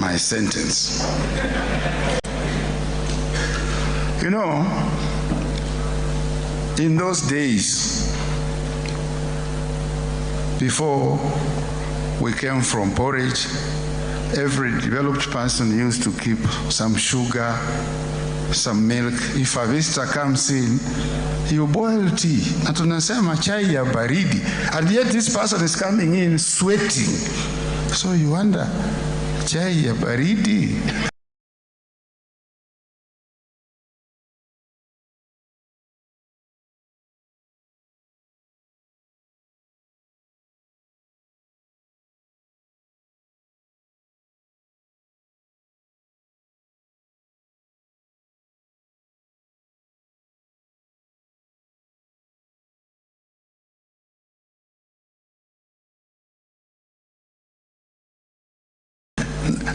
my sentence. You know, in those days, before we came from porridge, every developed person used to keep some sugar, some milk. If a visitor comes in, you boil tea. Na tunasema chai ya baridi. And yet this person is coming in sweating. So you wonder, chai ya baridi?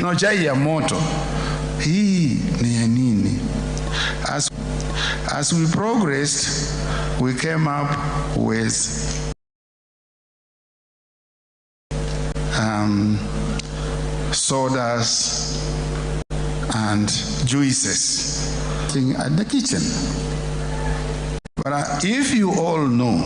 No, chai ya moto. Hii ni ya nini? As we progressed, we came up with sodas and juices at the kitchen. But if you all know,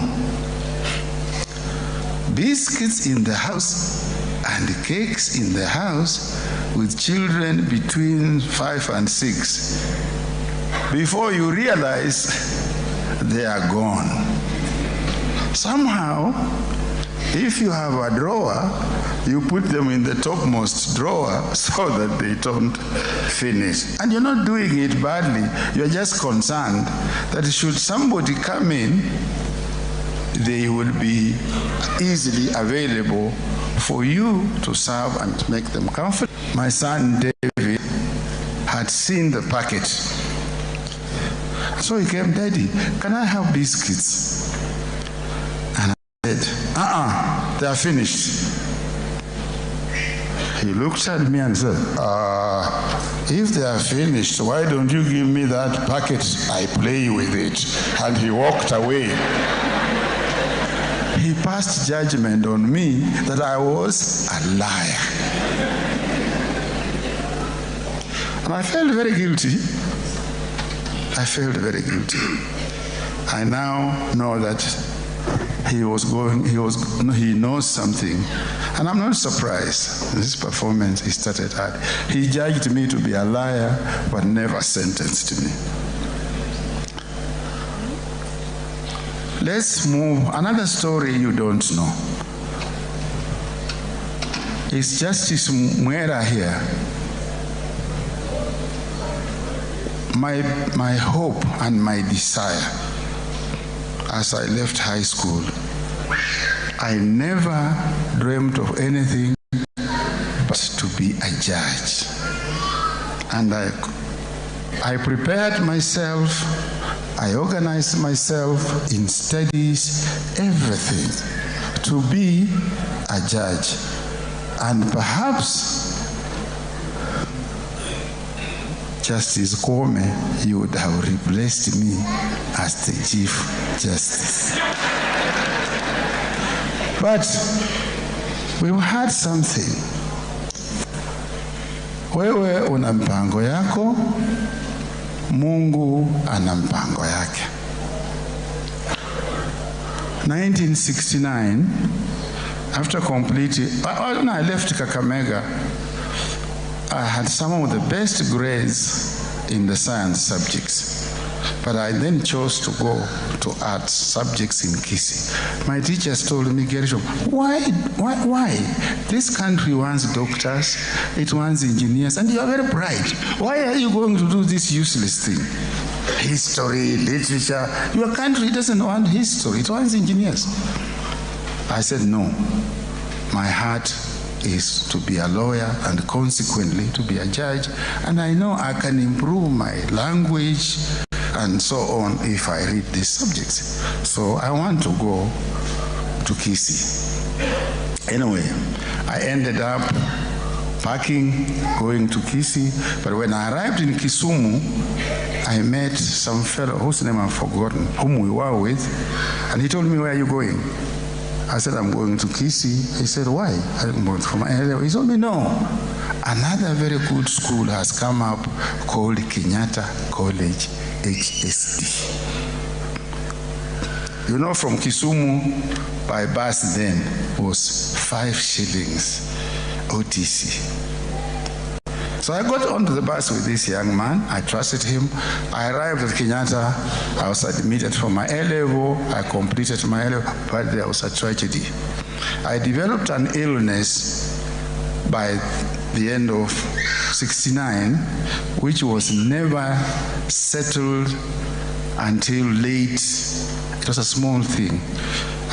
biscuits in the house and cakes in the house with children between 5 and 6. Before you realize, they are gone. Somehow, if you have a drawer, you put them in the topmost drawer so that they don't finish. And you're not doing it badly. You're just concerned that should somebody come in, they will be easily available for you to serve and make them comfortable. My son David had seen the packet. So he came, "Daddy, can I have biscuits?" And I said, they are finished. He looked at me and said, if they are finished, why don't you give me that packet? I play with it. And he walked away. He passed judgment on me that I was a liar. And I felt very guilty. I felt very guilty. I now know that he knows something. And I'm not surprised. This performance he started at. He judged me to be a liar, but never sentenced me. Let's move. Another story you don't know. It's Justice Mwera here. My hope and my desire as I left high school, I never dreamt of anything but to be a judge. And I prepared myself, I organized myself in studies, everything, to be a judge. And perhaps Justice Kome, you would have replaced me as the Chief Justice. But we've had something. Wewe una mpango yako, Mungu ana mpango yake. 1969, after completing, when I left Kakamega, I had some of the best grades in the science subjects. But I then chose to go to arts subjects in Kisii. My teachers told me, Gershom, why? This country wants doctors, it wants engineers, and you are very bright. Why are you going to do this useless thing? History, literature. Your country doesn't want history, it wants engineers. I said, no. My heart is to be a lawyer and consequently to be a judge. And I know I can improve my language and so on if I read these subjects. So I want to go to Kisii. Anyway, I ended up packing, going to Kisii. But when I arrived in Kisumu, I met some fellow whose name I've forgotten, whom we were with. And he told me, where are you going? I said, I'm going to Kisii. He said, why? I'm going from my area. He told me, no, another very good school has come up called Kenyatta College, HSD. You know, from Kisumu by bus then was 5 shillings OTC. So I got onto the bus with this young man. I trusted him. I arrived at Kenyatta. I was admitted for my A-level. I completed my A-level, but there was a tragedy. I developed an illness by the end of '69, which was never settled until late. It was a small thing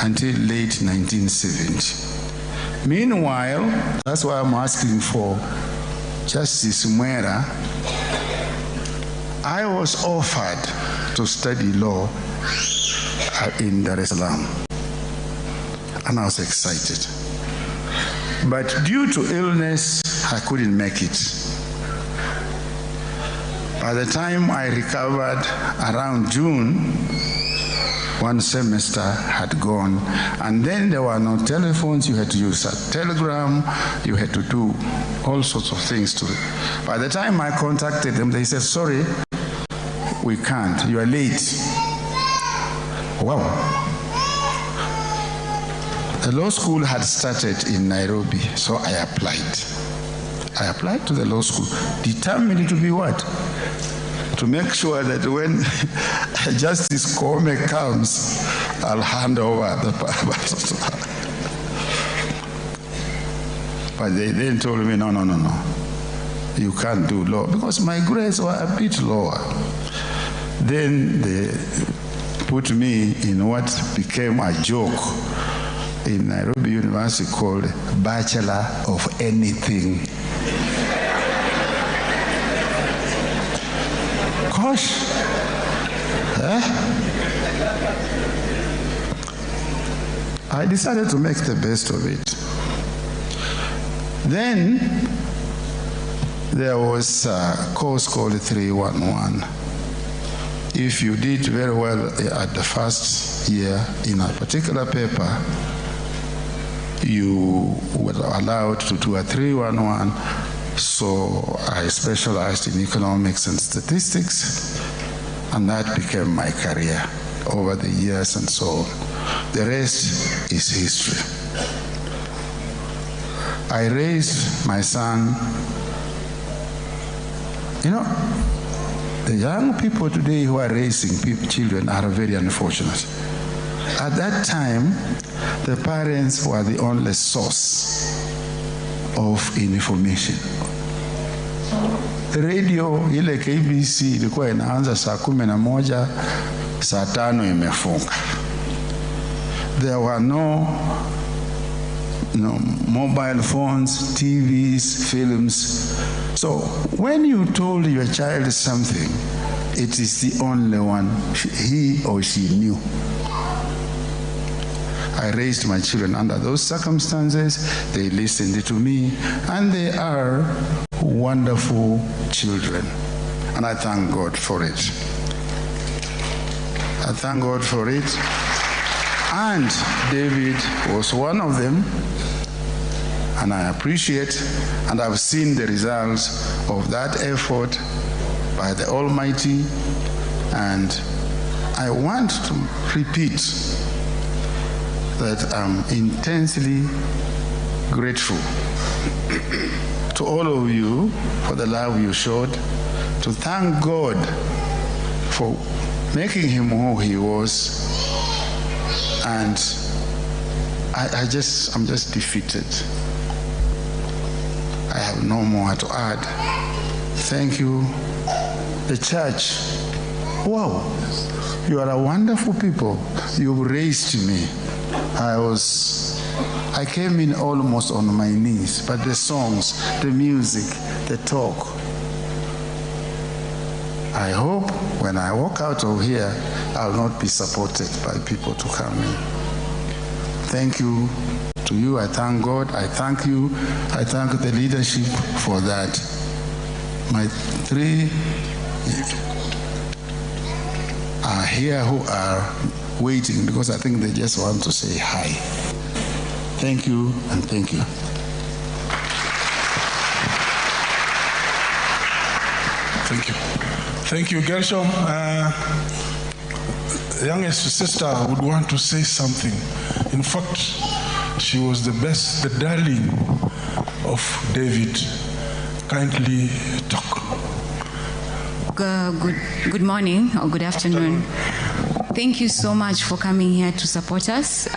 until late 1970. Meanwhile, that's why I'm asking for Justice Shikomera. I was offered to study law in Dar es Salaam, and I was excited. But due to illness, I couldn't make it. By the time I recovered around June, one semester had gone, and then there were no telephones. You had to use a telegram. You had to do all sorts of things to it. By the time I contacted them, they said, sorry, we can't. You are late. Wow. The law school had started in Nairobi, so I applied. I applied to the law school, determined to be what? To make sure that when Justice Kome comes, I'll hand over the power to her. But they then told me, no, you can't do law, because my grades were a bit lower. Then they put me in what became a joke in Nairobi University called Bachelor of Anything. Gosh. I decided to make the best of it. Then there was a course called 311. If you did very well at the first year in a particular paper, you were allowed to do a 311. So I specialized in economics and statistics, and that became my career over the years and so on. The rest is history. I raised my son. You know, the young people today who are raising children are very unfortunate. At that time, the parents were the only source of information. Radio ile KBC ilikuwa inaanza saa 11, saa 5 imefunga. There were no mobile phones, TVs, films. So when you told your child something, it is the only one he or she knew. I raised my children under those circumstances. They listened to me, and they are wonderful children. And I thank God for it. I thank God for it. And David was one of them. And I appreciate, and I've seen the results of that effort by the Almighty. And I want to repeat that I'm intensely grateful to all of you for the love you showed, to thank God for making him who he was, and I'm just defeated. I have no more to add. Thank you. The church, wow, you are a wonderful people. You've raised me. I came in almost on my knees, but the songs, the music, the talk. I hope when I walk out of here, I'll not be supported by people to come in. Thank you to you. I thank God. I thank you. I thank the leadership for that. My 3 are here who are waiting because I think they just want to say hi. Thank you and thank you. Thank you. Thank you, Gershom. Youngest sister would want to say something. In fact, she was the best, the darling of David. Kindly talk. Good morning or good afternoon. Thank you so much for coming here to support us.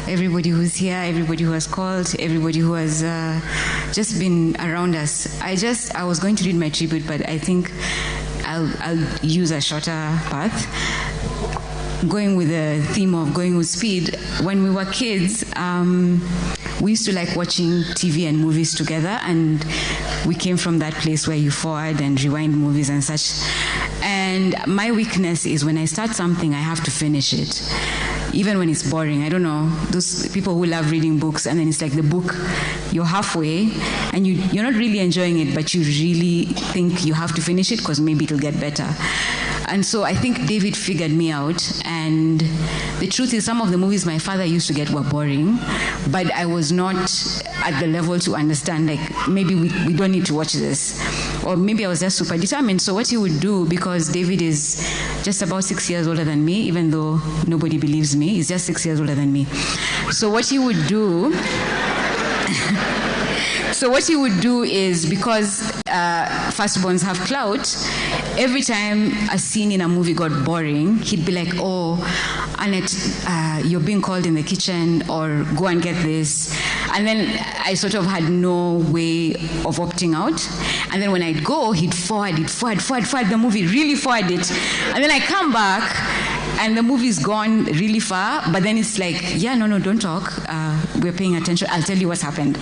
Everybody who's here, everybody who has called, everybody who has just been around us. I was going to read my tribute, but I think I'll use a shorter path. Going with the theme of going with speed. When we were kids, we used to like watching TV and movies together, and we came from that place where you forward and rewind movies and such. And my weakness is when I start something, I have to finish it. Even when it's boring. I don't know, those people who love reading books, and then it's like the book, you're halfway, and you're not really enjoying it, but you really think you have to finish it because maybe it'll get better. And so I think David figured me out, and the truth is some of the movies my father used to get were boring, but I was not at the level to understand, like, maybe we don't need to watch this. Or maybe I was just super determined. So what he would do, because David is just about 6 years older than me, even though nobody believes me, he's just 6 years older than me. So what he would do, is, because firstborns have clout, every time a scene in a movie got boring, he'd be like, oh, Annette, you're being called in the kitchen, or go and get this. And then I sort of had no way of opting out. And then when I'd go, he'd forward the movie, really forward it. And then I come back, and the movie's gone really far, but then it's like, yeah, no, don't talk. We're paying attention. I'll tell you what's happened.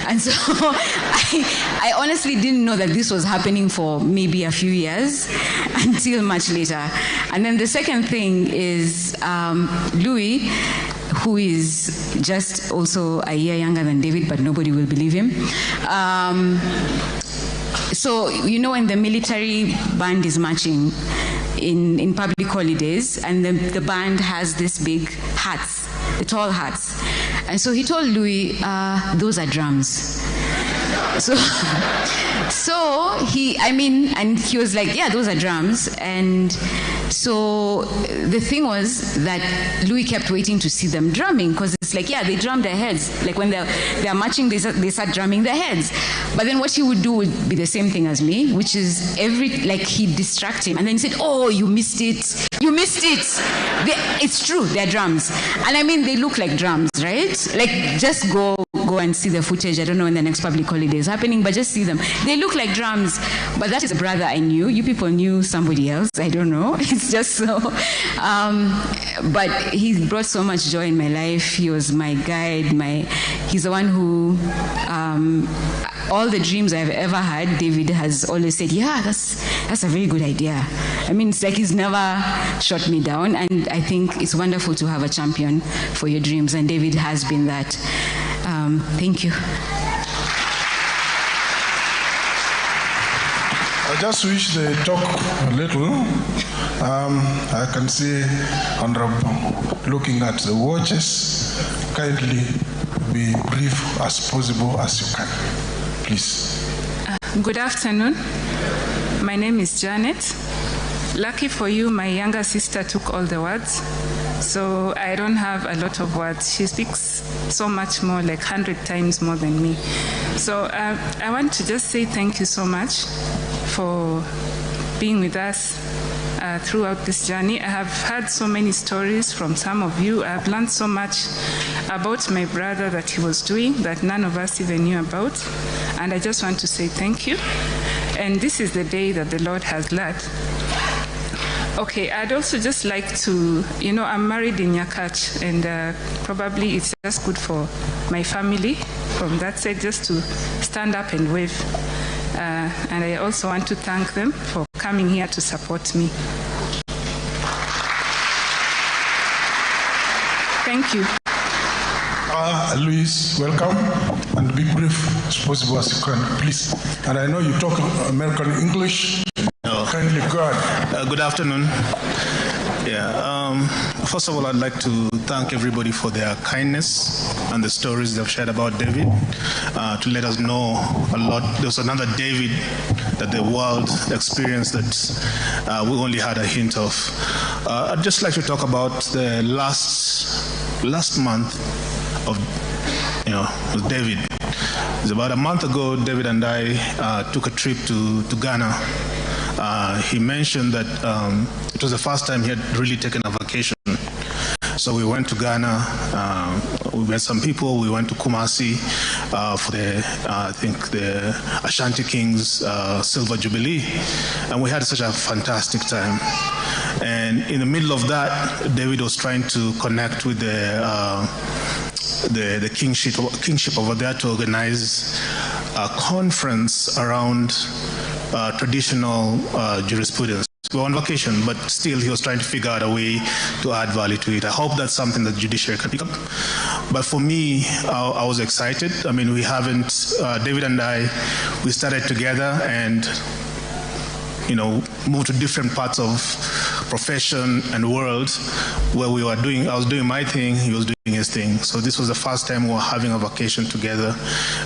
And so I honestly didn't know that this was happening for maybe a few years until much later. And then the second thing is Louis, who is just also a year younger than David, but nobody will believe him. So, you know, when the military band is marching in public holidays, and the band has this big hats, the tall hats. And so he told Louis, those are drums. So he was like, yeah, those are drums. And so the thing was that Louis kept waiting to see them drumming, because it's like, yeah, they drum their heads. Like when they're marching, they start drumming their heads. But then what he would do would be the same thing as me, which is he'd distract him. And then he said, oh, you missed it. You missed it. It's true, they're drums. And I mean, they look like drums, right? Like, just go and see the footage. I don't know when the next public holiday is happening, but just see them. They look like drums. But that is a brother I knew. You people knew somebody else. I don't know. It's just so. But he brought so much joy in my life. He was my guide. He's the one who, all the dreams I've ever had, David has always said, yeah, that's a very good idea. I mean, it's like he's never shot me down. And I think it's wonderful to have a champion for your dreams. And David has been that. Thank you. I just wish they talk a little. I can see Honorable looking at the watches. Kindly be brief as possible as you can, please. Good afternoon. My name is Janet. Lucky for you, my younger sister took all the words, so I don't have a lot of words. She speaks so much more, like 100 times more than me. So I want to just say thank you so much for being with us throughout this journey. I have heard so many stories from some of you. I have learned so much about my brother that he was doing that none of us even knew about. And I just want to say thank you. And this is the day that the Lord has led. Okay, I'd also just like to, I'm married in Nyakach, and probably it's just good for my family from that side just to stand up and wave. And I also want to thank them for coming here to support me. Thank you. Luis, welcome, and be brief as possible as you can, please. And I know you talk American English. Kindly go ahead. Good afternoon. Yeah. First of all, I'd like to thank everybody for their kindness and the stories they've shared about David, to let us know a lot. There's another David that the world experienced that we only had a hint of. I'd just like to talk about the last month of, with David. It was about a month ago, David and I took a trip to Ghana. He mentioned that it was the first time he had really taken a vacation. So we went to Ghana, we met some people, we went to Kumasi for the Ashanti Kings Silver Jubilee, and we had such a fantastic time. And in the middle of that, David was trying to connect with the kingship over there to organize a conference around traditional jurisprudence. We were on vacation, but still he was trying to figure out a way to add value to it. I hope that's something that the judiciary can pick up. But for me, I was excited. I mean, David and I, we started together and moved to different parts of profession and world where I was doing my thing, he was doing his thing. So this was the first time we were having a vacation together,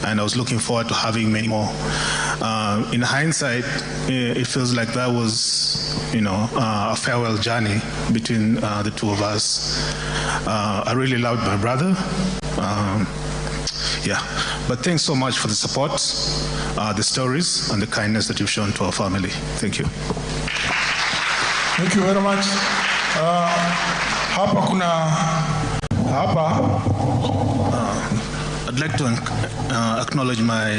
and I was looking forward to having many more. In hindsight, it feels like that was, a farewell journey between the two of us. I really loved my brother. But thanks so much for the support, the stories, and the kindness that you've shown to our family. Thank you. Thank you very much. I'd like to acknowledge my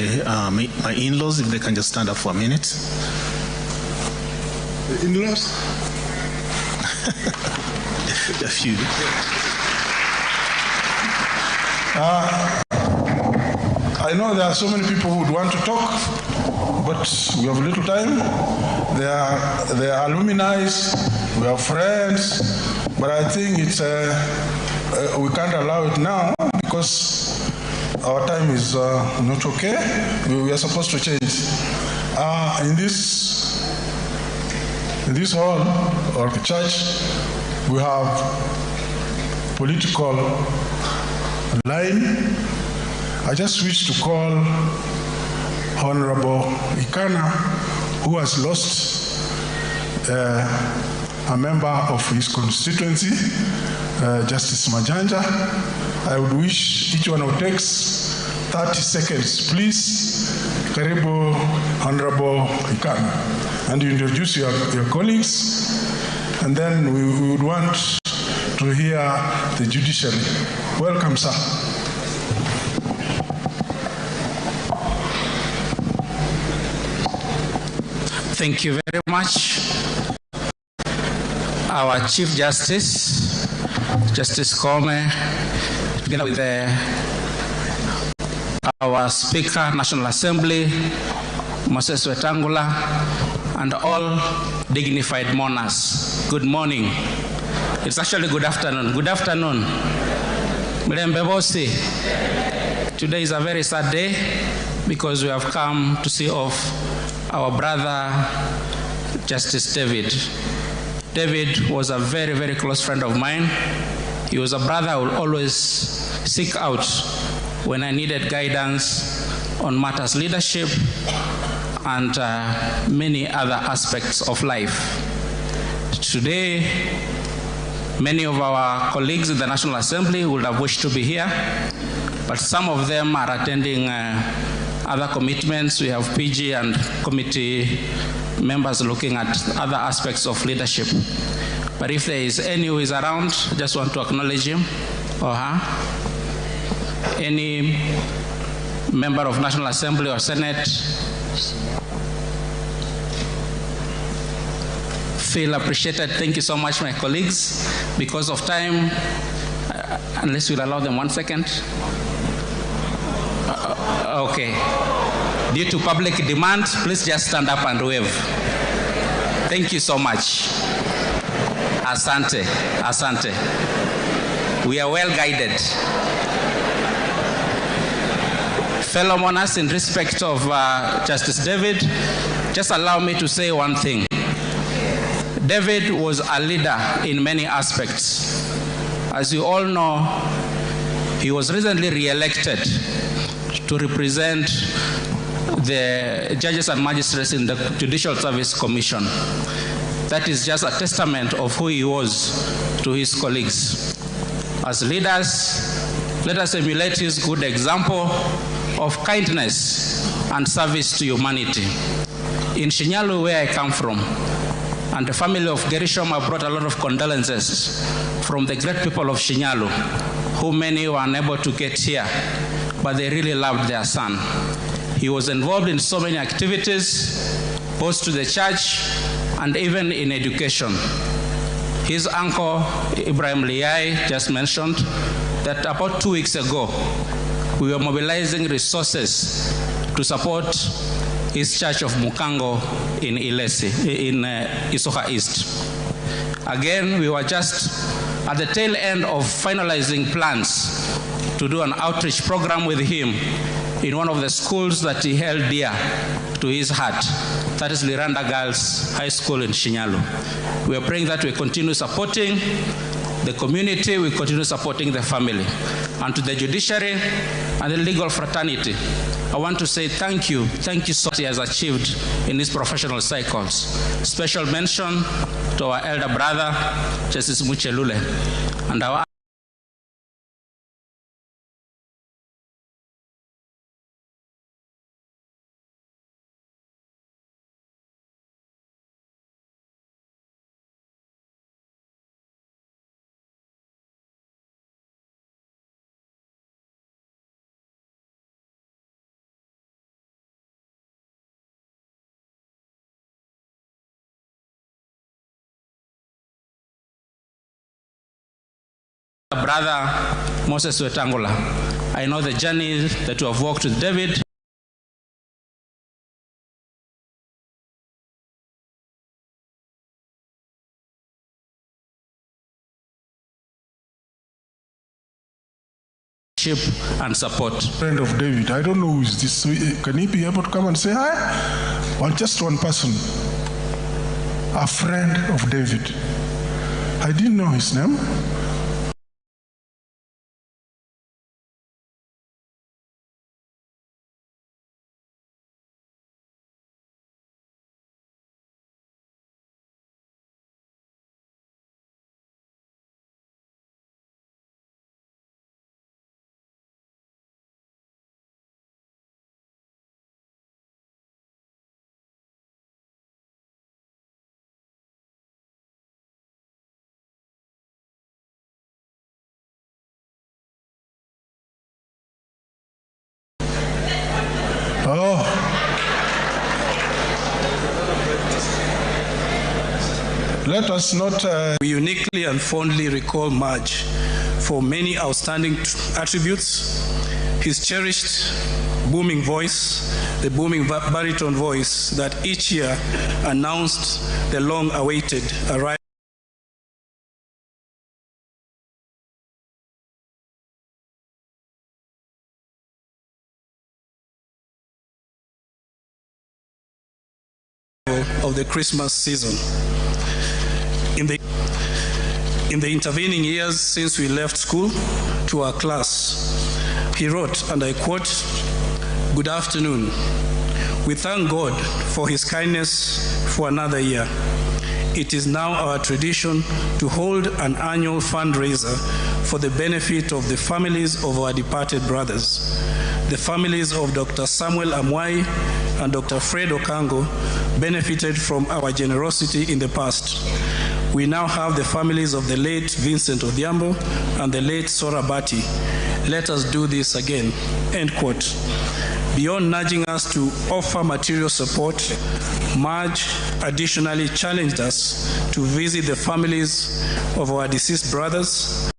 in-laws, if they can just stand up for a minute. The in-laws? A few. I know there are so many people who would want to talk, but we have little time. They are alumni, we are friends, but I think we can't allow it now because our time is not okay. We are supposed to change. In this hall or church, we have political line. I just wish to call Honorable Ikana, who has lost a member of his constituency, Justice Majanja. I would wish each one of takes 30 seconds, please. Karibu, Honorable Ikana. And you introduce your colleagues, and then we would want to hear the judiciary. Welcome, sir. Thank you very much. Our Chief Justice, Justice Shikomera, together with our Speaker, National Assembly, Moses Wetangula, and all dignified mourners. Good morning. It's actually good afternoon. Good afternoon. Today is a very sad day because we have come to see off our brother, Justice David. David was a very, very close friend of mine. He was a brother I would always seek out when I needed guidance on matters leadership and many other aspects of life. Today, many of our colleagues in the National Assembly would have wished to be here, but some of them are attending other commitments. We have PG and committee members looking at other aspects of leadership. But if there is any who is around, I just want to acknowledge him or her. Any member of National Assembly or Senate feel appreciated. Thank you so much, my colleagues. Because of time, unless you'll allow them 1 second. Okay. Due to public demand, please just stand up and wave. Thank you so much. Asante, asante. We are well guided. Fellow mourners, in respect of Justice David, just allow me to say one thing. David was a leader in many aspects. As you all know, he was recently re-elected to represent the judges and magistrates in the Judicial Service Commission. That is just a testament of who he was to his colleagues. As leaders, let us emulate his good example of kindness and service to humanity. In Shinyalu, where I come from, and the family of Gerishom have brought a lot of condolences from the great people of Shinyalu, who many were unable to get here, but they really loved their son. He was involved in so many activities, both to the church and even in education. His uncle, Ibrahim Liai, just mentioned that about 2 weeks ago, we were mobilizing resources to support his church of Mukango in Isoka East. Again, we were just at the tail end of finalizing plans to do an outreach program with him in one of the schools that he held dear to his heart. That is Liranda Girls High School in Shinyalu. We are praying that we continue supporting the community, we continue supporting the family. And to the judiciary and the legal fraternity, I want to say thank you so much he has achieved in his professional cycles. Special mention to our elder brother, Justice Muchelule, and our brother Moses Wetangula. I know the journey that you have walked with David. And support. Friend of David, I don't know who is this. So can he be able to come and say hi? Well, just one person. A friend of David. I didn't know his name. Oh. Let us not... We uniquely and fondly recall Maj for many outstanding attributes. His cherished booming voice, the booming baritone voice that each year announced the long-awaited arrival of the Christmas season. In the intervening years since we left school to our class, he wrote, and I quote, "Good afternoon. We thank God for his kindness for another year. It is now our tradition to hold an annual fundraiser for the benefit of the families of our departed brothers. The families of Dr. Samuel Amwai and Dr. Fred Okango benefited from our generosity in the past. We now have the families of the late Vincent Odhiambo and the late Sora Bati. Let us do this again." End quote. Beyond nudging us to offer material support, Maj additionally challenged us to visit the families of our deceased brothers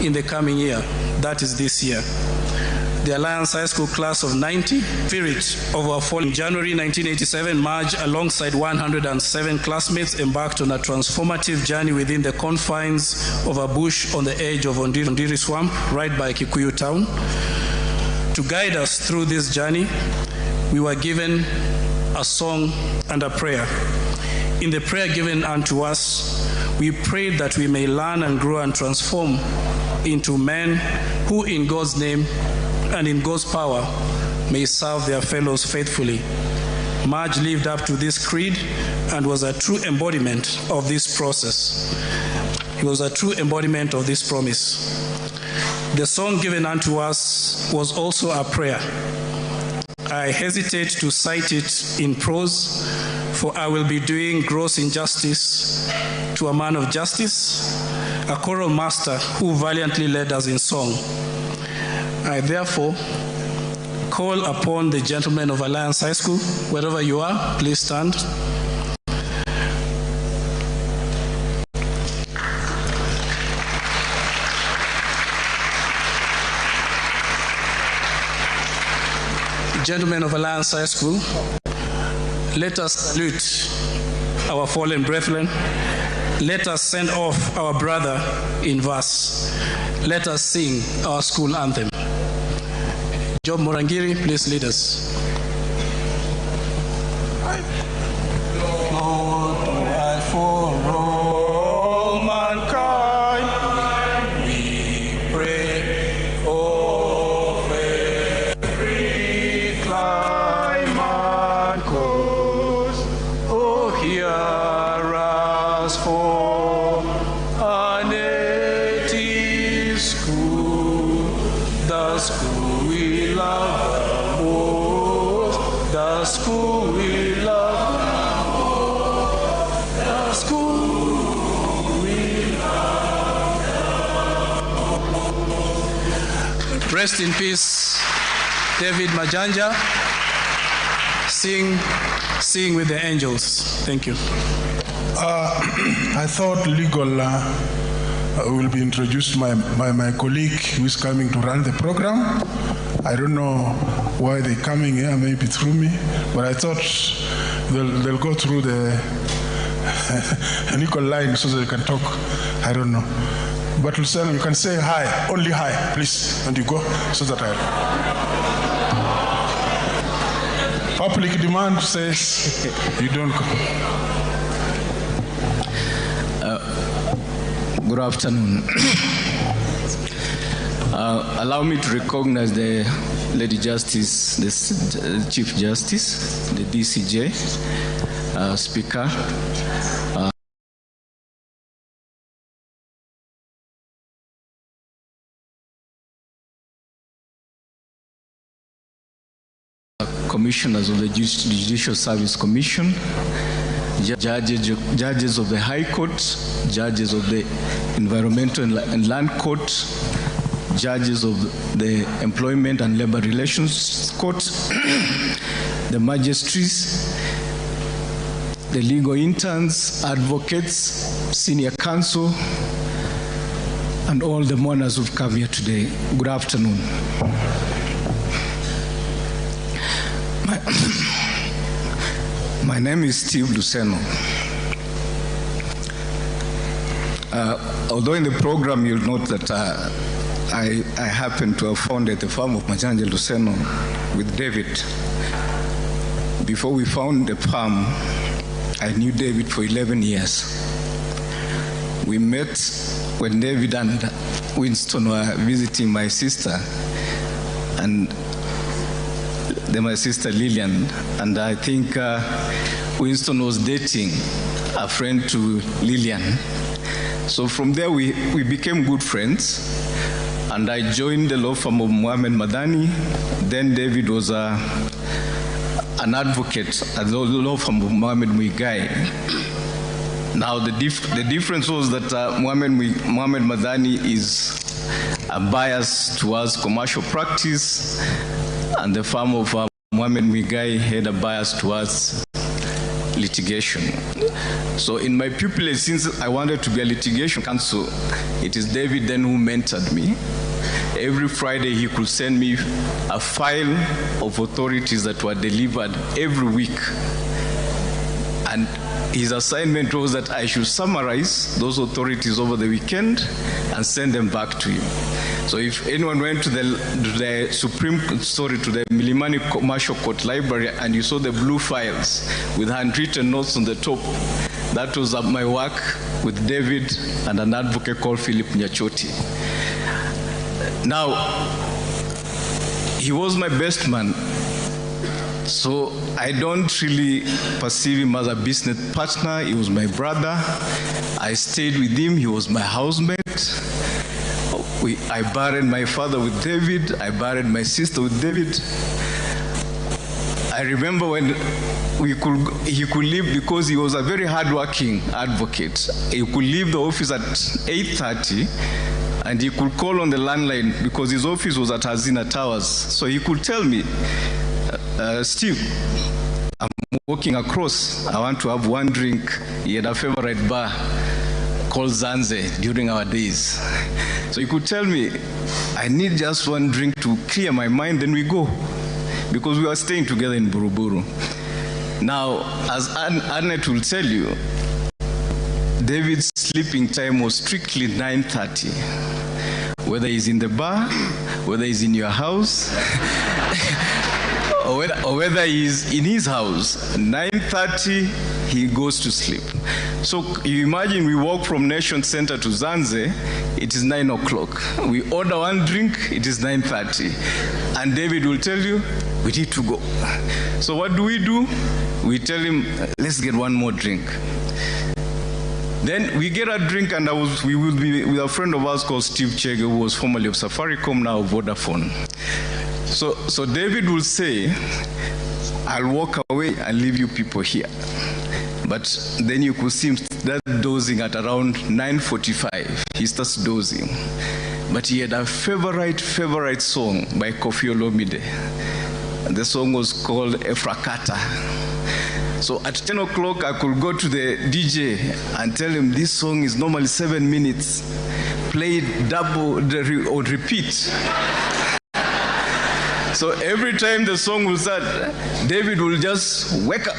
in the coming year, that is this year. the Alliance High School class of 90, spirit of our fall in January 1987, Marge, alongside 107 classmates, embarked on a transformative journey within the confines of a bush on the edge of Ondiri Swamp, right by Kikuyu town. To guide us through this journey, we were given a song and a prayer. In the prayer given unto us, we prayed that we may learn and grow and transform into men who in God's name and in God's power may serve their fellows faithfully. Marge lived up to this creed and was a true embodiment of this process. He was a true embodiment of this promise. The song given unto us was also a prayer. I hesitate to cite it in prose, for I will be doing gross injustice to a man of justice, a choral master who valiantly led us in song. I therefore call upon the gentlemen of Alliance High School, wherever you are, please stand. Gentlemen of Alliance High School, let us salute our fallen brethren. Let us send off our brother in verse. Let us sing our school anthem. Job Morangiri, please lead us. Lord, do I for all mankind, we pray of every clime and cause. Oh, hear us for a native school, the school we love the most, the school we love the most, the school we love the most. Rest in peace, David Majanja. Sing with the angels. Thank you. I thought legal will be introduced by my colleague who is coming to run the program. I don't know why they're coming here, maybe through me, but I thought they'll go through the legal line so that they can talk. I don't know. But Luciano, you can say hi, only hi, please, and you go so that public demand says you don't go. Good afternoon. Allow me to recognize the Lady Justice, the Chief Justice, the DCJ, Speaker. Commissioners of the Judicial Service Commission, judges of the High Court, judges of the Environmental and Land Court, judges of the Employment and Labor Relations Court, the magistrates, the legal interns, advocates, senior counsel, and all the mourners who've come here today. Good afternoon. My name is Steve Luceno. Although in the program you'll note that I happen to have founded the firm of Majanja Luceno with David. Before we found the firm, I knew David for 11 years. We met when David and Winston were visiting my sister, and my sister Lillian, and I think Winston was dating a friend to Lillian. So from there we became good friends, and I joined the law firm of Mohamed Madani. Then David was an advocate at the law firm of Mohamed Muigai. Now the difference was that Mohamed Madani is biased towards commercial practice, and the firm of Mohamed Muigai had a bias towards litigation. So in my pupillage, since I wanted to be a litigation counsel, it is David then who mentored me. Every Friday he could send me a file of authorities that were delivered every week. And his assignment was that I should summarize those authorities over the weekend and send them back to him. So if anyone went to the Milimani Commercial Court Library and you saw the blue files with handwritten notes on the top, that was my work with David and an advocate called Philip Nyachoti. Now, he was my best man. So I don't really perceive him as a business partner. He was my brother. I stayed with him. He was my housemate. I buried my father with David. I buried my sister with David. I remember when he could leave, because he was a very hardworking advocate. He could leave the office at 8:30 and he could call on the landline because his office was at Hazina Towers. So he could tell me, Steve, I'm walking across. I want to have one drink. He had a favorite bar called Zanze during our days. So he could tell me, I need just one drink to clear my mind, then we go. Because we were staying together in Buruburu. Now, as Annette will tell you, David's sleeping time was strictly 9:30. Whether he's in the bar, whether he's in your house, or whether he's in his house, 9:30, he goes to sleep. So you imagine we walk from Nation Center to Zanze, it is 9 o'clock. We order one drink, it is 9:30. And David will tell you, we need to go. So what do? We tell him, let's get one more drink. Then we get a drink, and we will be with a friend of ours called Steve Chege, who was formerly of Safaricom, now Vodafone. So David will say, I'll walk away and leave you people here. But then you could see him start dozing at around 9:45. He starts dozing. But he had a favorite song by Koffi Olomide. And the song was called Efrakata. So at 10 o'clock, I could go to the DJ and tell him this song is normally 7 minutes. Play it double or repeat. So every time the song will start, David will just wake up